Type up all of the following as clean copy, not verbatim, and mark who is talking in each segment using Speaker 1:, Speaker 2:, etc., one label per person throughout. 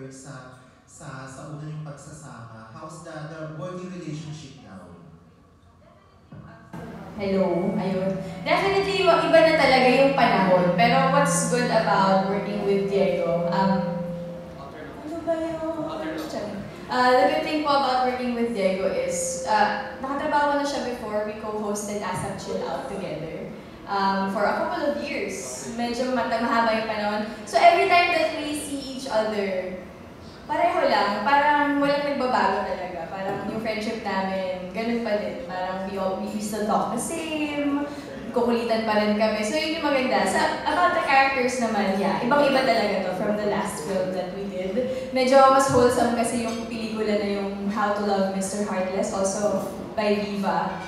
Speaker 1: work sa una yung pagsasama. How's the working relationship now?
Speaker 2: Hello, ayun. Definitely, iba na talaga yung panahon. Pero what's good about working with Diego, ano ba yung... the good thing po about working with Diego is, nakatrabaho na siya before. We co-hosted ASAP Chill Out together for a couple of years. Medyo mahaba yung panahon. So every time that we see each other, pareho lang. Parang walang nagbabago talaga. Parang yung friendship namin, ganun pa din. Parang we still talk the same. Kukulitan pa rin kami. So yun yung maganda. About the characters naman, yeah. Ibang-iba talaga to from the last film that we did. Medyo mas wholesome kasi yung pelikula na yung How to Love Mr. Heartless, also by Viva.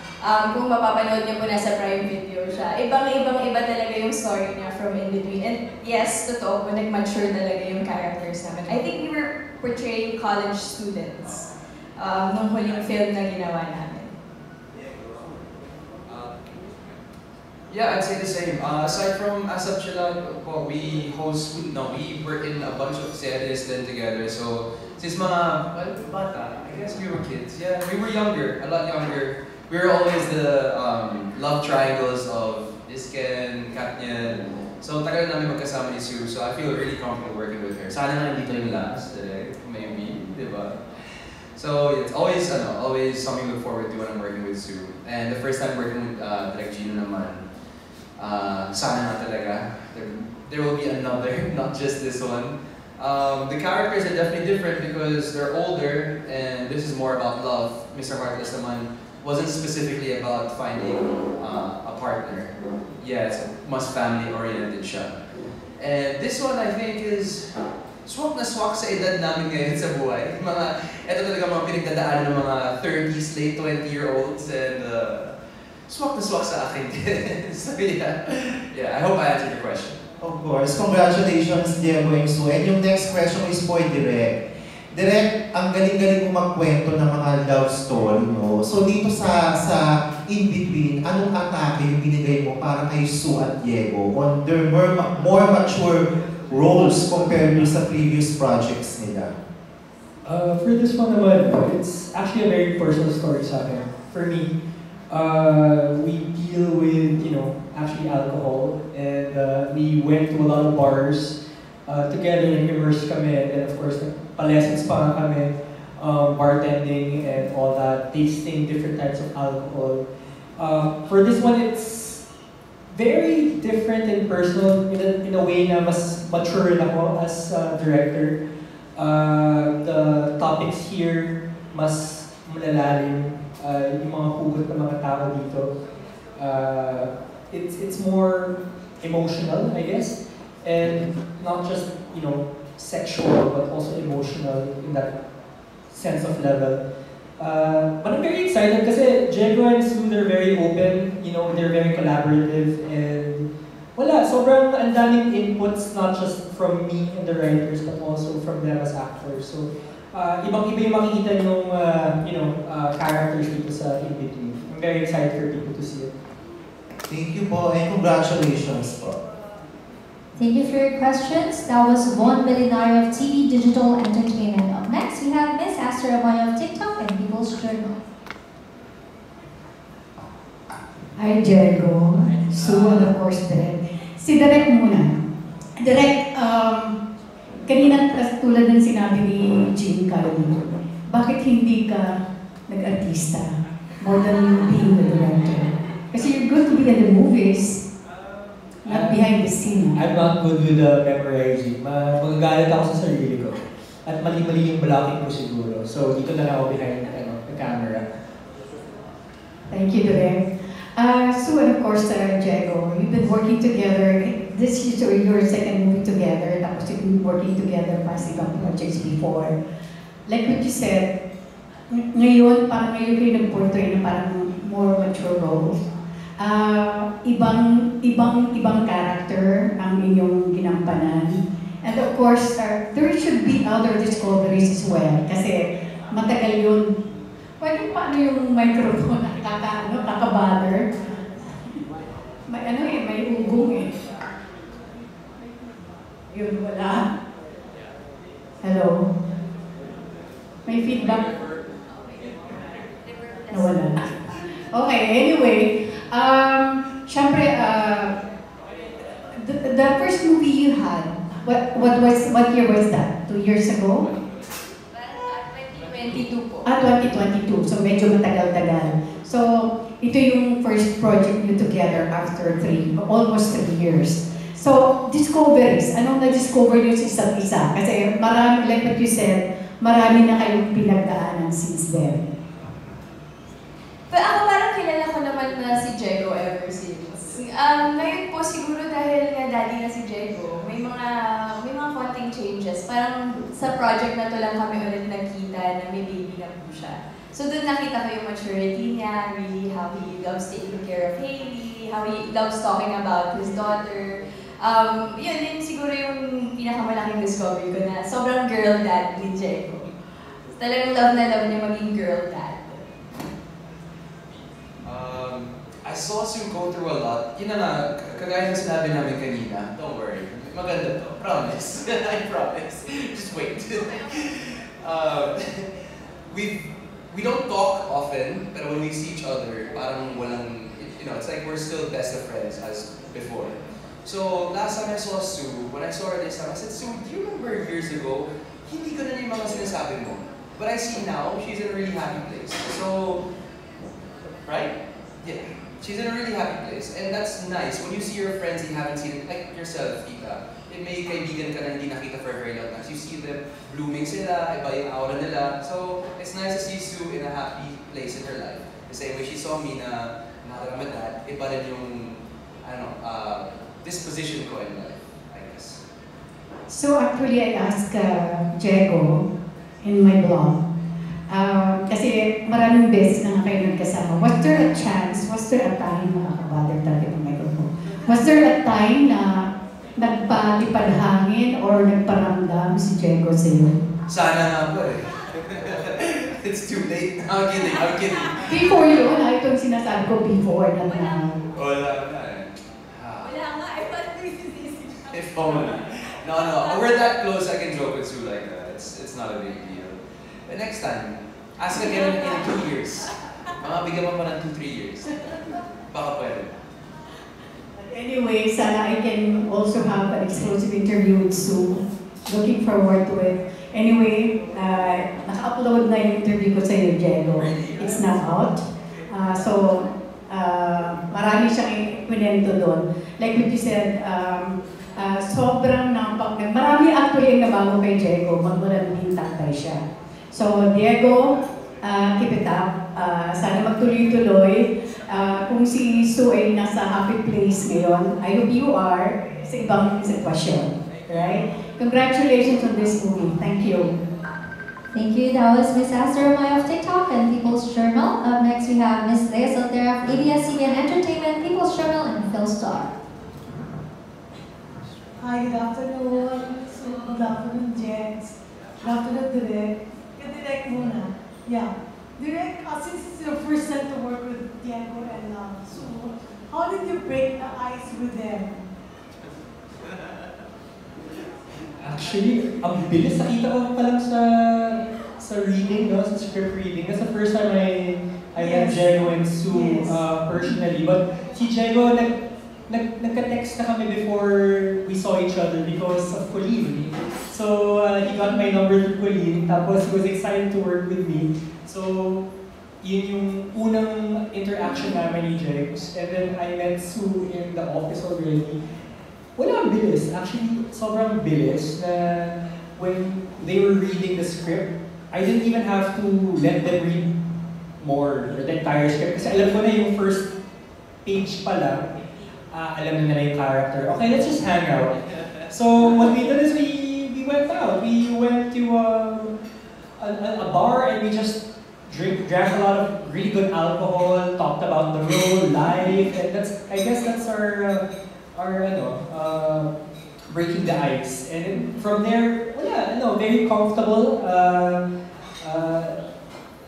Speaker 2: Kung mapapanood niyo po nasa Prime Video siya. Ibang-iba talaga yung story niya from in between. And yes, totoo po, nag-mature talaga yung characters namin. I think we were portraying college students nung huling film na ginawa namin.
Speaker 3: Yeah, I'd say the same. Aside from ASAP Chill Out, we were in a bunch of series then together. So, since bata, I guess we were kids. Yeah, we were younger, a lot younger. We were always the love triangles of Isken, Katniel. So, tagal namin magkasama ni Sue. So, I feel really comfortable working with her. Sana nga dito yung last today, maybe, diba? So, it's always something to look forward to when I'm working with Sue. And the first time working with Direk Gino naman, sana nga talaga. There will be another, not just this one. The characters are definitely different because they're older and this is more about love. Mr. Heartless naman wasn't specifically about finding a partner. Yeah, it's mas family-oriented siya. And this one I think is swak na swak sa edad namin ngayon sa buhay. Ito talaga mga pinagdadaanan ng mga 30s, late 20-year-olds and swak na swak sa akin din. So yeah, I hope I answered your question.
Speaker 1: Of course. Congratulations, Diego and Sue. And yung next question is for Direk. Direk, ang galing-galing mo magkwento ng mga love story, no? So dito sa in-between, anong atake yung binigay mo para kay Sue at Diego on their more mature roles compared to sa previous projects nila?
Speaker 4: For this one naman, it's actually a very personal story sa akin. For me, we deal with, actually alcohol, and we went to a lot of bars together, nag-immerse kami, and of course, palessons pa kami, bartending and all that, tasting different types of alcohol. For this one, it's very different and personal in a way na mas mature na ako as director. The topics here mas malalalim, yung mga hugot ng mga tao dito. It's more emotional, I guess, and not just sexual, but also emotional in that sense of level. But I'm very excited kasi Diego and Sue, they're very open, they're very collaborative, and sobrang ang daming inputs, not just from me and the writers, but also from them as actors. So, ibang-iba yung makikita yung, characters dito sa in-between. I'm very excited for people to see it.
Speaker 1: Thank you po, and congratulations po.
Speaker 5: Thank you for your questions. That was Von Belinario of TV Digital Entertainment. Up next, we have Miss Aster Amoy of TikTok and People's Journal.
Speaker 6: Hi, Diego. Sue, of course, Direk. Si Direk muna. Direk, kanina tulad ng sinabi ni Jean Calvin, bakit hindi ka nag-artista more than being the director? Kasi you're good to be in the movies, not behind the scene.
Speaker 4: I'm not good with memorizing. Magagalit ako sa sarili ko. At mali-mali yung blocking ko siguro. So, dito na lang ako behind the camera.
Speaker 6: Thank you, Direk. Sue and of course, Diego, you've been working together. This is your second movie together. Tapos you've been working together pa sa ibang projects before. Like what you said, ngayon kayo nag-portray na parang more mature roles. Ibang character ang inyong ginampanan. And of course, there should be other discoveries as well. Kasi matagal yun. Pwede paano yung microphone kaka-bother? May ugong eh. Yun, wala. Hello? Hello? May feedback? Nawala na. Okay, anyway. Syempre, the first movie you had, what year was that? 2 years ago?
Speaker 2: 2022 po.
Speaker 6: 2022. So medyo matagal-tagal. So ito yung first project you together after almost 3 years. So discoveries, anong na-discover niyo sa isa't isa? Kasi marami, like what you said, marami na kayong pinagdaanan since then.
Speaker 2: Pero ako parang kilala ko naman na si Diego ever since. Ngayon po siguro dahil nga daddy na si Diego, may mga konting changes. Parang sa project na to lang kami ulit nagkita na may baby na po siya. So doon nakita ko yung maturity niya, really how he loves taking care of Hailey, how he loves talking about his daughter. Yun siguro yung pinakamalaking discovery ko na sobrang girl dad ni Diego. Talagang love na love niya maging girl dad.
Speaker 3: I saw Sue go through a lot. Yun na nga, kagaya ng sinabi namin kanina. Don't worry. Maganda to. Promise. I promise. Just wait. We don't talk often, pero when we see each other, parang walang, it's like we're still best of friends as before. So, last time I saw Sue, when I saw her this time, I said, Sue, do you remember years ago, hindi ko na yung mga sinasabi mo. But I see now, she's in a really happy place. So, right? Yeah. She's in a really happy place. And that's nice. When you see your friends you haven't seen, like yourself, Tita, may kaibigan ka na hindi nakita for a very long time. So you see them blooming sila, iba yung aura nila. So, it's nice to see Sue in a happy place in her life. The same way she saw me na nakarama that, iba rin yung, disposition ko in life, I guess.
Speaker 6: So actually, I asked Diego in my blog, kasi maraming beses na kayo nagkasama. Was there a time, nakakabalag talaga ng microphone, was there a time na nagpalipad hangin or nagparamdam si Diego sa iyo?
Speaker 3: Sana nga po eh. It's too late. I'm kidding.
Speaker 6: Before yun, itong sinasabi ko before na
Speaker 3: Wala na eh.
Speaker 2: Wala nga, I thought this is easy.
Speaker 3: If only. No. We're that close, I can joke with Sue like that. It's not a big deal. But next time, ask again in 2 years. Mga bigyan mo pa ng 2-3 years. Baka pwede.
Speaker 6: Anyway, sana I can also have an exclusive interview with Sue. Looking forward to it. Anyway, naka-upload na yung interview ko sa iyo, Diego. It's now out. Marami siyang ikwento doon. Like what you said, sobrang marami actually ang nabago kay Diego, magmula din tatay siya. So, Diego, keep it up. Sana magtuloy-tuloy. Kung si Sue ay nasa happy place ngayon, I hope you are sa ibang sitwasyon. Right? Congratulations on this movie. Thank you.
Speaker 5: Thank you. That was Miss Esther Amaya of TikTok and People's Journal. Up next, we have Miss Lea Soltera of ABS-CBN Entertainment, People's Journal, and PhilStar.
Speaker 7: Hi, good afternoon. Good afternoon, Jens. Good afternoon, Direk. Direk muna. Yeah. Direk, since it's your first time to work with Diego and Sue, how did you break the ice with them?
Speaker 4: Actually, ang bilis. Nakita ko pa lang sa reading, no? Sa script reading. That's the first time I met Diego and Sue personally. But si Diego, nagka-text na kami before we saw each other because of Colleen. So, he got my number through Colleen. Tapos, he was excited to work with me. So, yun yung unang interaction namin ni Jegs. And then, I met Sue in the office already. Wala ang bilis. Actually, sobrang bilis na when they were reading the script, I didn't even have to let them read more, or the entire script. Kasi alam ko na yung first page pa lang, alam na yung character. Okay, let's just hang out. So, what we did is we went out. We went to a bar and we just drank a lot of really good alcohol, talked about the role, life, and I guess that's our breaking the ice. And then from there, very comfortable.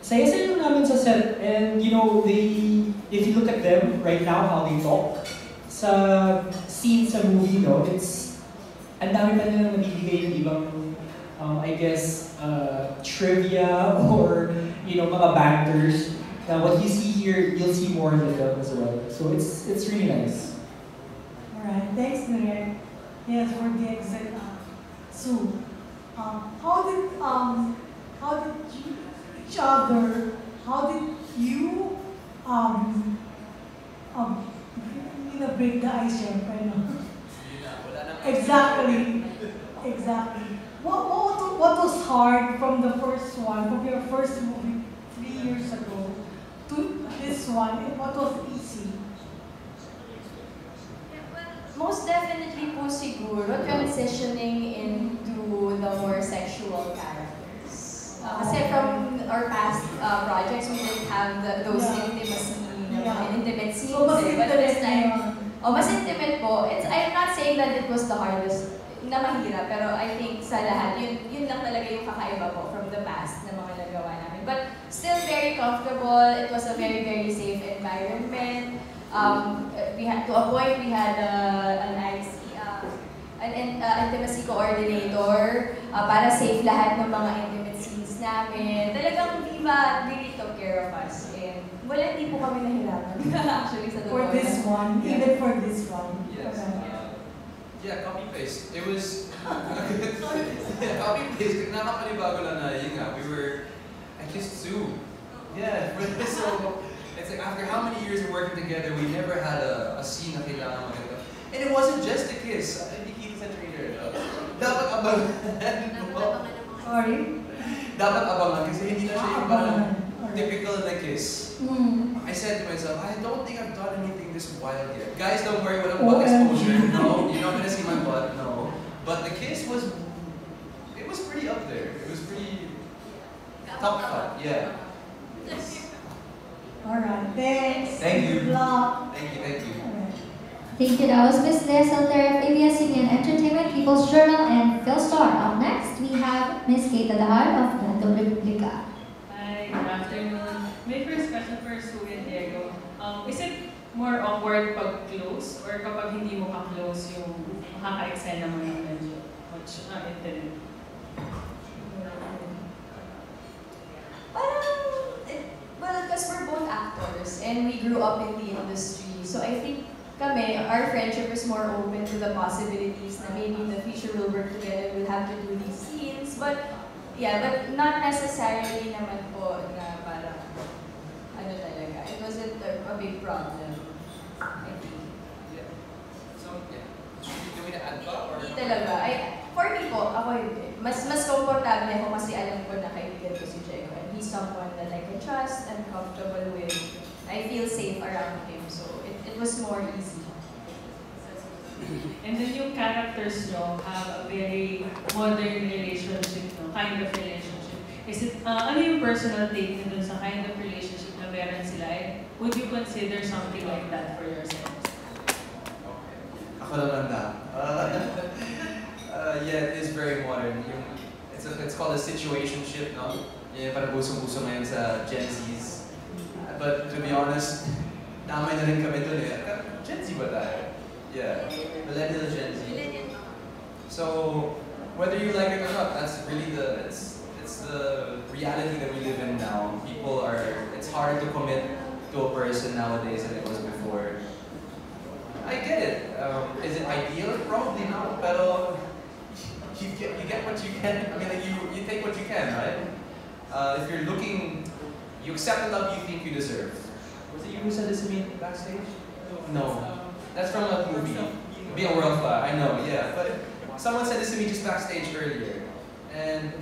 Speaker 4: Saya-saya lang namin sa set. And if you look at them right now, how they talk, sa scene sa movie, it's ang dami pa nilang nabibigay yung ibang I guess, trivia or, mga banters. What you see here, you'll see more in the film as well. So it's really nice.
Speaker 7: Alright, thanks, Direk. Yes, for the exit. Sue, how did you, each other, how did you, break the ice, syempre, no? Exactly. What was hard from the first one, from your first movie 3 years ago to this one, and what was easy?
Speaker 2: Most definitely po siguro transitioning into the more sexual characters. Kasi from our past projects, we didn't have those intimacy, intimate scenes.
Speaker 7: So, mas
Speaker 2: But this
Speaker 7: intimate
Speaker 2: time,
Speaker 7: yun.
Speaker 2: mas intimate po. I'm not saying that it was the hardest na mahirap, pero I think sa lahat, yun lang talaga yung kakaiba po from the past na mga nagawa namin. But still very comfortable. It was a very, very safe environment. We had, to a point, we had an intimacy coordinator para safe lahat ng mga intimate scenes namin. Talagang Viva really took care of us. And hindi po kami nahirapan. Actually, sa
Speaker 7: For this one, even for this one.
Speaker 3: Yes.
Speaker 7: Okay.
Speaker 3: Yeah, copy-paste. It was... yeah, copy-paste. Nakapanibago lang na yun nga. I kissed Sue. Yeah, for this, so... It's like after how many years of working together, we never had a scene na kailangan maganda. And it wasn't just a kiss. Hindi kita sa trailer, no? Dapat abangan.
Speaker 7: Sorry?
Speaker 3: Dapat abangan kasi hindi na siya yung parang typical na kiss. I said to myself, I don't think I've done anything this wild yet. Guys, don't worry, walang butt exposure. No, you're not gonna see my butt, no. But the kiss was pretty up there. It was pretty top cut, yeah.
Speaker 7: Alright, thanks.
Speaker 3: Thank you.
Speaker 7: Good luck.
Speaker 3: Thank you.
Speaker 7: Alright.
Speaker 5: Thank you. That was Miss Lea Salter of ABS-CBN Entertainment, People's Journal, and PhilStar. Up next, we have Miss Kate Adahar of Plantón Republica.
Speaker 8: Hi, good afternoon. My first question for Sue and Diego. Is it more awkward pag close or kapag hindi mo ka-close yung makaka-eksena mo ng medyo much intimate?
Speaker 2: Well, because we're both actors and we grew up in the industry. So I think our friendship is more open to the possibilities na maybe in the future we'll work together, we'll have to do these scenes. But not necessarily naman po na parang talaga. It wasn't a big problem, I think.
Speaker 3: Yeah. So, yeah. Do we add pa or?
Speaker 2: Hindi talaga. For me po, ako hindi. Mas komportable ako kasi alam ko na kaibigan ko si Diego. And he's someone that I can trust and comfortable with. I feel safe around him. So it was more easy.
Speaker 8: And then yung characters nyo have a very modern relationship, no? Kind of relationship. Is it, ano yung personal take nyo dun sa kind of relationship na meron sila? And would you consider something like that for yourselves?
Speaker 3: Ako naman na. Yeah, it is very modern. It's called a situationship, no? Yung parang usong-uso ngayon sa Gen Zs. But to be honest, damay na rin kami dun eh. Gen Z ba tayo? Yeah, millennial Gen Z. So, whether you like it or not, that's really it's the reality that we live in now. It's hard to commit to a person nowadays than it was before. I get it. Is it ideal? Probably not. Pero you get what you can. I mean, like you take what you can, right? If you're looking, you accept the love you think you deserve. Was it you who said this to me backstage? No. That's from a movie. Be a World Fly. I know, yeah. But someone said this to me just backstage earlier. And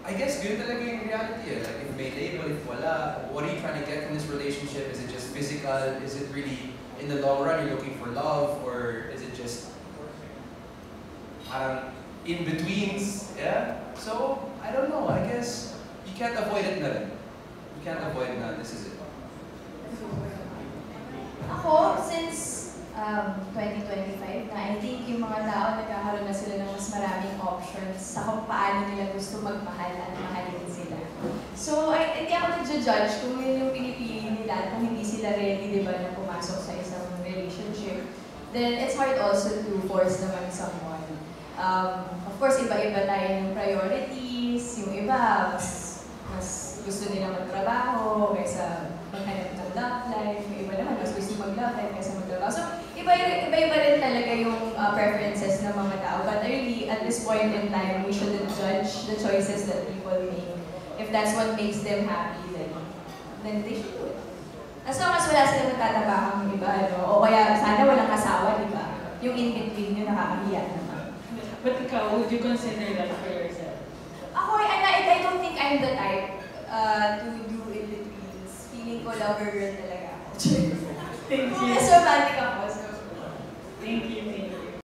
Speaker 3: I guess yun talaga yung reality eh. Like if may label, if wala, what are you trying to get from this relationship? Is it just physical? Is it really, in the long run, you're looking for love? Or is it just in-betweens? Yeah? So, I don't know. I guess you can't avoid it na rin. You can't avoid it na. This is it.
Speaker 2: Ako, since 2025 na, I think yung mga tao nagkakaroon na sila ng mas maraming options sa kung paano nila gusto magmahal at mahalin sila. So, hindi ako nag-judge kung yun yung pinipili nila, kung hindi sila ready, di ba, na pumasok sa isang relationship. Then, it's hard also to force naman someone. Of course, iba-iba tayo ng priorities. Yung iba, mas gusto nilang magtrabaho kaysa maghanap ng love life. Yung iba naman, mas gusto mag-love life kaysa magtrabaho. So, iba-iba rin talaga yung preferences ng mga tao. But really, at this point in time, we shouldn't judge the choices that people make. If that's what makes them happy, then they should do it. As long as wala silang natatabakang iba, no? O kaya sana walang asawa, di ba? Yung in-between yung nakakahiya naman.
Speaker 8: But ikaw, would you consider that for yourself?
Speaker 2: Ako, I don't think I'm the type to do in-betweens. Feeling ko lover girl talaga ako.
Speaker 8: Thank you.
Speaker 2: Mas romantic ako, so.
Speaker 8: Thank you.